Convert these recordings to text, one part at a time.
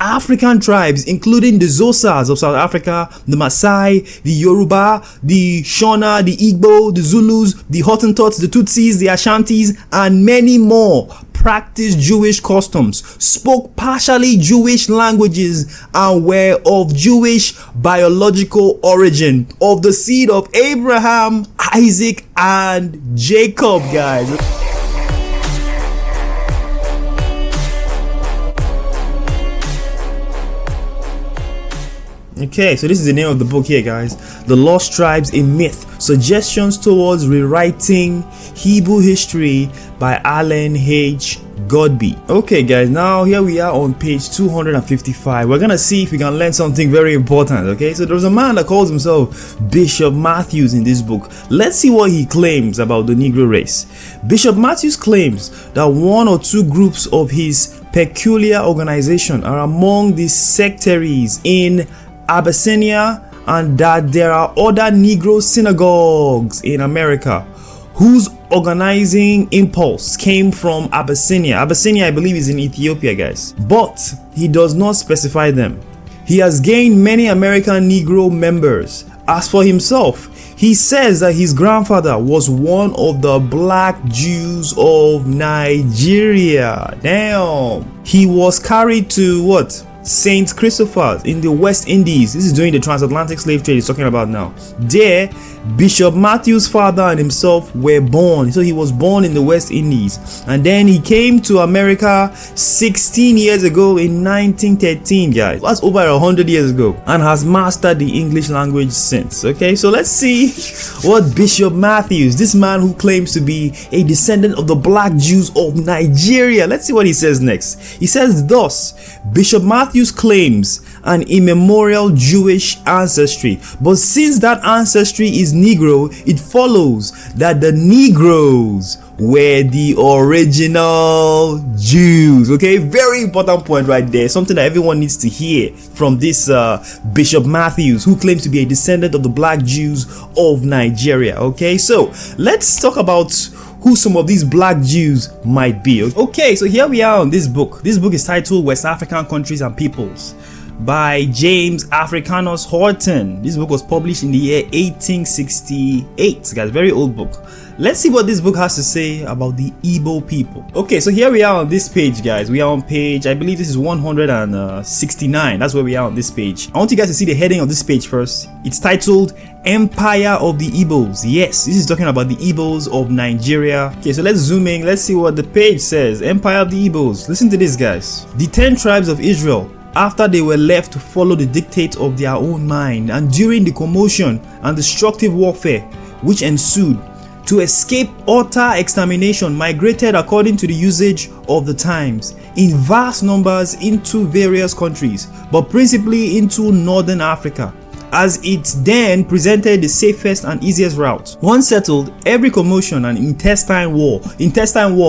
African tribes, including the Xhosas of South Africa, the Maasai, the Yoruba, the Shona, the Igbo, the Zulus, the Hottentots, the Tutsis, the Ashantis, and many more, practiced Jewish customs, spoke partially Jewish languages, and were of Jewish biological origin, of the seed of Abraham, Isaac, and Jacob, guys. Okay, so this is the name of the book here, guys. The Lost Tribes, a Myth. Suggestions towards rewriting Hebrew history by Allen H. Godby. Okay, guys, now here we are on page 255. We're gonna see if we can learn something very important. Okay, so there's a man that calls himself Bishop Matthews in this book. Let's see what he claims about the Negro race. Bishop Matthews claims that one or two groups of his peculiar organization are among the sectaries in Abyssinia, and that there are other Negro synagogues in America whose organizing impulse came from Abyssinia. Abyssinia, I believe, is in Ethiopia, guys. But he does not specify them. He has gained many American Negro members. As for himself, he says that his grandfather was one of the black Jews of Nigeria. Damn. He was carried to what? Saint Christopher's in the West Indies. This is during the transatlantic slave trade he's talking about now. There, Bishop Matthews' father and himself were born. So he was born in the West Indies. And then he came to America 16 years ago in 1913, guys. That's over 100 years ago. And has mastered the English language since. Okay, so let's see what Bishop Matthews, this man who claims to be a descendant of the black Jews of Nigeria, let's see what he says next. He says thus: Bishop Matthews claims an immemorial Jewish ancestry, but since that ancestry is Negro, it follows that the Negroes were the original Jews. Okay, very important point right there, something that everyone needs to hear from this Bishop Matthews, who claims to be a descendant of the black Jews of Nigeria. Okay, so let's talk about who some of these black Jews might be. Okay, so here we are on this book. This book is titled West African Countries and Peoples by James Africanus Horton. This book was published in the year 1868, guys, very old book. Let's see what this book has to say about the Igbo people. Okay, so here we are on this page, guys. We are on page, I believe this is 169. That's where we are on this page. I want you guys to see the heading of this page first. It's titled Empire of the Igbos. Yes, this is talking about the Igbos of Nigeria. Okay, so let's zoom in. Let's see what the page says. Empire of the Igbos. Listen to this, guys. The 10 tribes of Israel, after they were left to follow the dictates of their own mind, and during the commotion and destructive warfare which ensued, to escape utter extermination, migrated according to the usage of the times in vast numbers into various countries, but principally into northern Africa, as it then presented the safest and easiest route. Once settled, every commotion and intestine war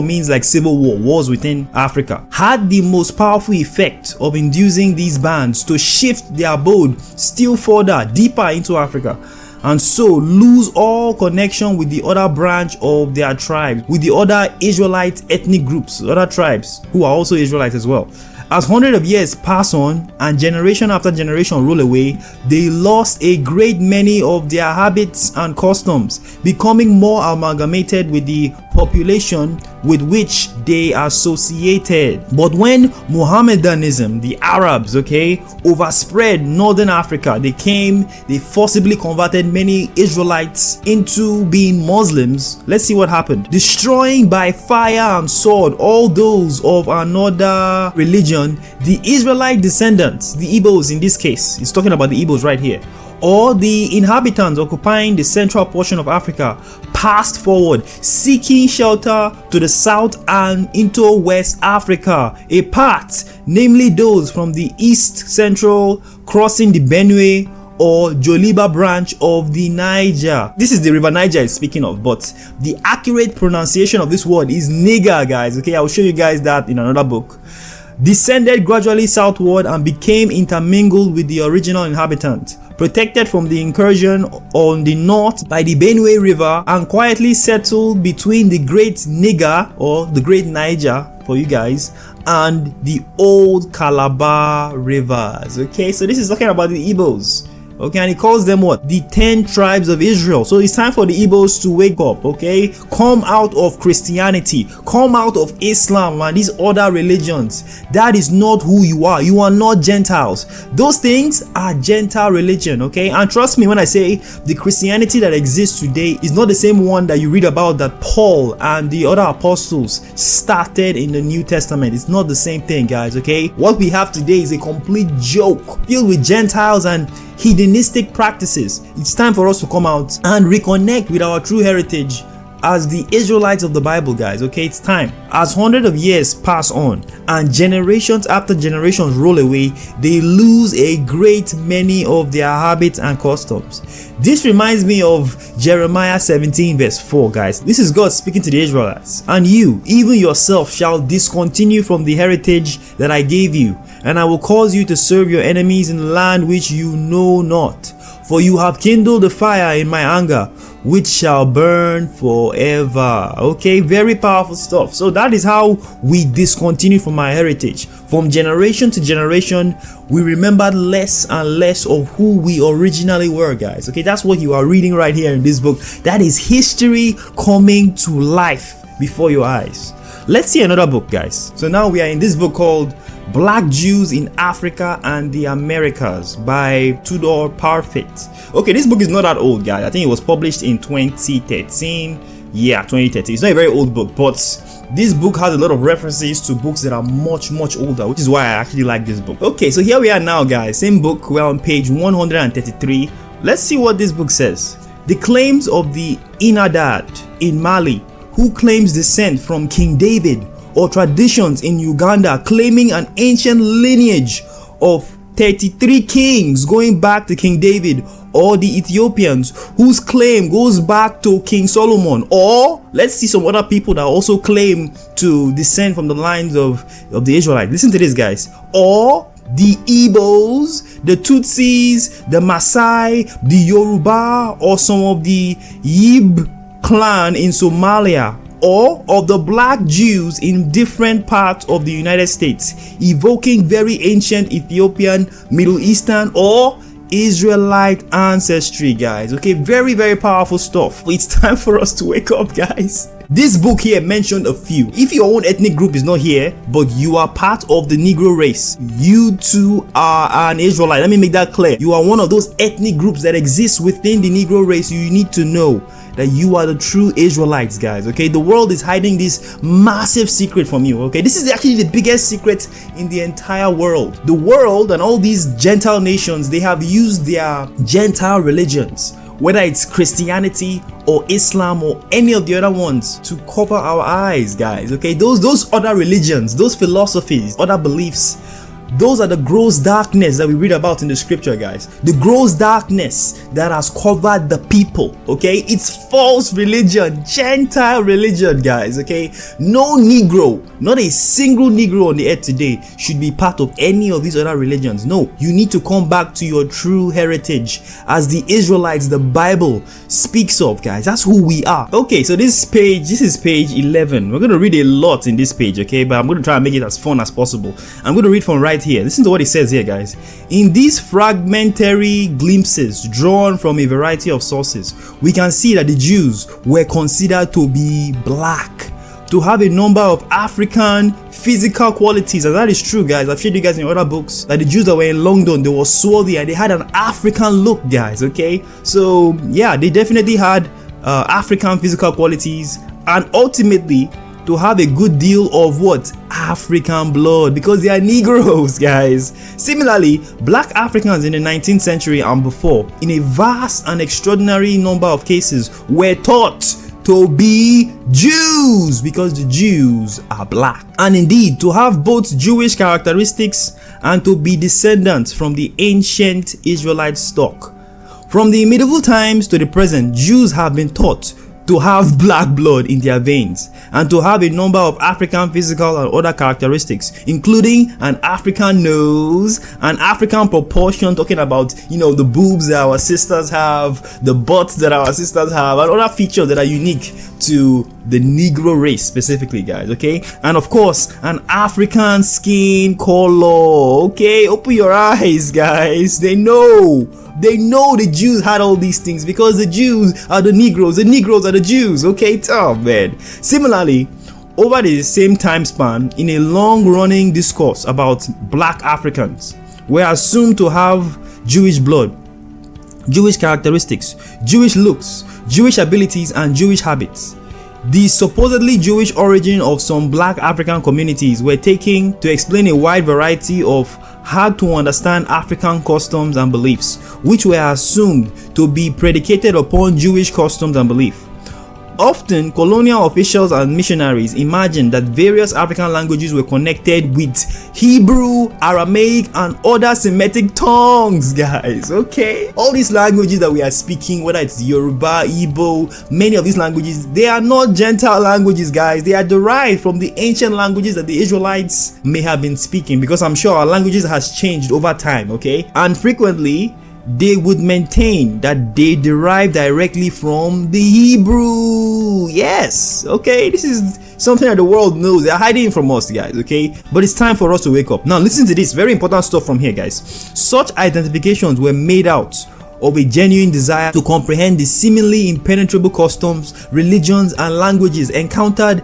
means like civil war, wars within Africa, had the most powerful effect of inducing these bands to shift their abode still further, deeper into Africa, and so lose all connection with the other branch of their tribes, with the other Israelite ethnic groups, other tribes who are also Israelites as well. As hundreds of years pass on and generation after generation roll away, they lost a great many of their habits and customs, becoming more amalgamated with the population with which they associated. But when Mohammedanism, the Arabs, overspread northern Africa, they forcibly converted many Israelites into being Muslims. Let's see what happened. Destroying by fire and sword all those of another religion, the Israelite descendants, the Igbos in this case, it's talking about the Igbos right here, or the inhabitants occupying the central portion of Africa, passed forward, seeking shelter to the south and into West Africa, a part, namely those from the east central, crossing the Benue or Joliba branch of the Niger. This is the river Niger is speaking of, but the accurate pronunciation of this word is Niger, guys. Okay, I will show you guys that in another book. Descended gradually southward and became intermingled with the original inhabitants, protected from the incursion on the north by the Benue River, and quietly settled between the Great Niger, or the Great Niger for you guys, and the old Calabar rivers. Okay, so this is talking about the Igbos. Okay, and he calls them what? The 10 tribes of Israel. So it's time for the Igbos to wake up, okay? Come out of Christianity, come out of Islam and these other religions. That is not who you are. You are not Gentiles. Those things are Gentile religion, okay? And trust me when I say the Christianity that exists today is not the same one that you read about that Paul and the other apostles started in the New Testament. It's not the same thing, guys, okay? What we have today is a complete joke filled with Gentiles and hedonistic practices. It's time for us to come out and reconnect with our true heritage as the Israelites of the Bible, guys. Okay, it's time. As hundreds of years pass on and generations after generations roll away, they lose a great many of their habits and customs. This reminds me of Jeremiah 17 verse 4, guys. This is God speaking to the Israelites. And you, even yourself, shall discontinue from the heritage that I gave you, and I will cause you to serve your enemies in the land which you know not. For you have kindled a fire in my anger, which shall burn forever. Okay, very powerful stuff. So that is how we discontinue from our heritage. From generation to generation, we remember less and less of who we originally were, guys. Okay, that's what you are reading right here in this book. That is history coming to life before your eyes. Let's see another book, guys. So now we are in this book called Black Jews in Africa and the Americas by Tudor Parfit. Okay, this book is not that old, guys. I think it was published in 2013. Yeah, 2013. It's not a very old book, but this book has a lot of references to books that are much older, which is why I actually like this book. Okay, so here we are now, guys. Same book. We're on page 133. Let's see what this book says. The claims of the Inadad in Mali, who claims descent from King David, or traditions in Uganda claiming an ancient lineage of 33 kings going back to King David, or the Ethiopians whose claim goes back to King Solomon, or let's see some other people that also claim to descend from the lines of the Israelites. Listen to this, guys. Or the Igbos, the Tutsis, the Maasai, the Yoruba, or some of the Yib clan in Somalia, or of the black Jews in different parts of the United States, evoking very ancient Ethiopian, Middle Eastern, or Israelite ancestry, guys. Okay, very powerful stuff. It's time for us to wake up, guys. This book here mentioned a few. If your own ethnic group is not here, but you are part of the Negro race, you too are an Israelite. Let me make that clear. You are one of those ethnic groups that exists within the Negro race. You need to know that you are the true Israelites, guys. Okay, the world is hiding this massive secret from you. Okay, this is actually the biggest secret in the entire world. The world and all these Gentile nations, they have used their Gentile religions, whether it's Christianity or Islam or any of the other ones, to cover our eyes, guys. Okay, those other religions, those philosophies, other beliefs, those are the gross darkness that we read about in the scripture, guys. The gross darkness that has covered the people. Okay, it's false religion, Gentile religion, guys. Okay, no Negro, not a single Negro on the earth today should be part of any of these other religions. No, you need to come back to your true heritage as the Israelites the Bible speaks of, guys. That's who we are. Okay, so this is page 11. We're going to read a lot in this page, okay, but I'm going to try and make it as fun as possible. I'm going to read from right here. Listen to what it says here, guys. In these fragmentary glimpses drawn from a variety of sources, we can see that the Jews were considered to be black, to have a number of African physical qualities, and that is true, guys. I've showed you guys in other books that the Jews that were in London, they were swarthy and they had an African look, guys. Okay, so yeah, they definitely had African physical qualities, and ultimately to have a good deal of what? African blood, because they are Negroes, guys. Similarly, black Africans in the 19th century and before, in a vast and extraordinary number of cases, were taught to be Jews because the Jews are black, and indeed to have both Jewish characteristics and to be descendants from the ancient Israelite stock. From the medieval times to the present, Jews have been taught to have black blood in their veins and to have a number of African physical and other characteristics, including an African nose, an African proportion, talking about, you know, the boobs that our sisters have, the butts that our sisters have, and other features that are unique to the Negro race specifically, guys, okay? And of course, an African skin color, okay? Open your eyes, guys. They know the Jews had all these things because the Jews are the Negroes are the Jews, okay? Tough, man. Similarly, over the same time span, in a long-running discourse about black Africans, we're assumed to have Jewish blood, Jewish characteristics, Jewish looks, Jewish abilities, and Jewish habits. The supposedly Jewish origin of some black African communities were taken to explain a wide variety of hard to understand African customs and beliefs, which were assumed to be predicated upon Jewish customs and belief. Often, colonial officials and missionaries imagined that various African languages were connected with Hebrew, Aramaic, and other Semitic tongues, guys, okay? All these languages that we are speaking, whether it's Yoruba, Igbo, many of these languages, they are not Gentile languages, guys. They are derived from the ancient languages that the Israelites may have been speaking, because I'm sure our languages has changed over time, okay? And frequently, they would maintain that they derive directly from the Hebrew. Yes, okay, this is something that the world knows. They're hiding it from us, guys, okay? But it's time for us to wake up. Now listen to this very important stuff from here, guys. Such identifications were made out of a genuine desire to comprehend the seemingly impenetrable customs, religions, and languages encountered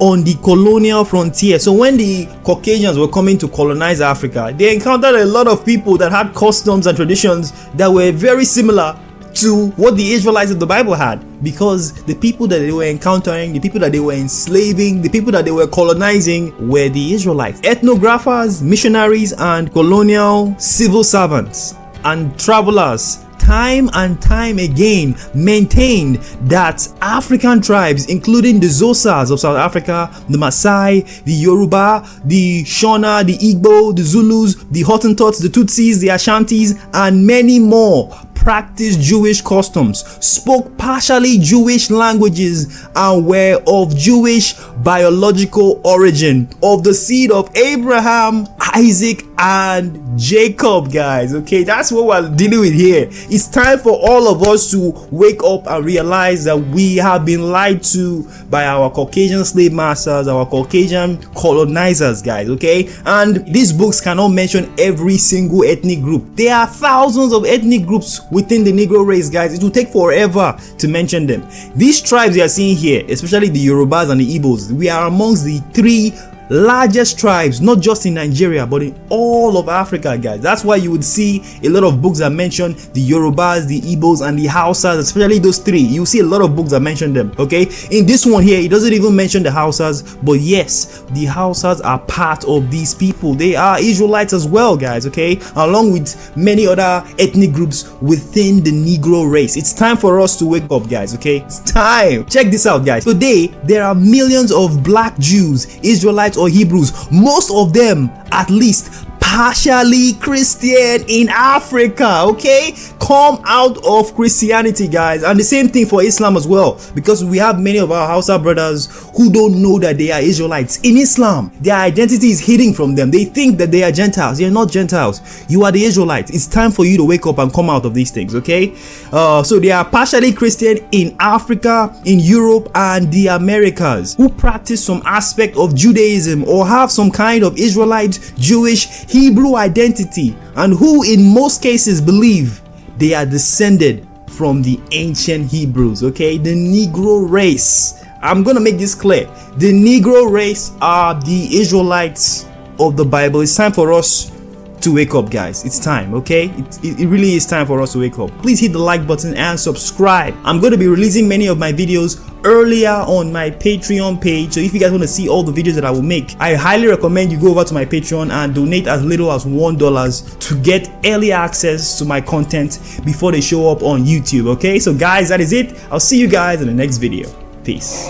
on the colonial frontier. So when the Caucasians were coming to colonize Africa, they encountered a lot of people that had customs and traditions that were very similar to what the Israelites of the Bible had, because the people that they were encountering, the people that they were enslaving, the people that they were colonizing were the Israelites. Ethnographers, missionaries, and colonial civil servants and travelers time and time again maintained that African tribes, including the Xhosas of South Africa, the Maasai, the Yoruba, the Shona, the Igbo, the Zulus, the Hottentots, the Tutsis, the Ashantis, and many more, practiced Jewish customs, spoke partially Jewish languages, and were of Jewish biological origin, of the seed of Abraham, Isaac, and Jacob, guys. Okay, that's what we're dealing with here. It's time for all of us to wake up and realize that we have been lied to by our Caucasian slave masters, our Caucasian colonizers, guys, okay? And these books cannot mention every single ethnic group. There are thousands of ethnic groups within the Negro race, guys. It will take forever to mention them. These tribes you are seeing here, especially the Yorubas and the Igbos, we are amongst the three largest tribes, not just in Nigeria but in all of Africa, guys. That's why you would see a lot of books that mention the Yorubas, the Igbos, and the Hausas, especially those three. You see a lot of books that mention them, okay? In this one here, it doesn't even mention the Hausas, but yes, the Hausas are part of these people. They are Israelites as well, guys, okay? Along with many other ethnic groups within the Negro race. It's time for us to wake up, guys, okay? It's time. Check this out, guys. Today, there are millions of black Jews, Israelites, or Hebrews, most of them at least partially Christian in Africa, okay? Come out of Christianity, guys. And the same thing for Islam as well, because we have many of our Hausa brothers who don't know that they are Israelites. In Islam, their identity is hidden from them. They think that they are Gentiles. They are not Gentiles. You are the Israelites. It's time for you to wake up and come out of these things, okay? So they are partially Christian in Africa, in Europe, and the Americas, who practice some aspect of Judaism or have some kind of Israelite, Jewish, Hebrew identity, and who in most cases believe they are descended from the ancient Hebrews, okay? The Negro race. I'm gonna make this clear. The Negro race are the Israelites of the Bible. It's time for us to wake up, guys. It's time, okay? It really is time for us to wake up. Please hit the like button and subscribe. I'm going to be releasing many of my videos earlier on my Patreon page, so if you guys want to see all the videos that I will make, I highly recommend you go over to my Patreon and donate as little as $1 to get early access to my content before they show up on YouTube, okay? So guys, that is it. I'll see you guys in the next video. Peace.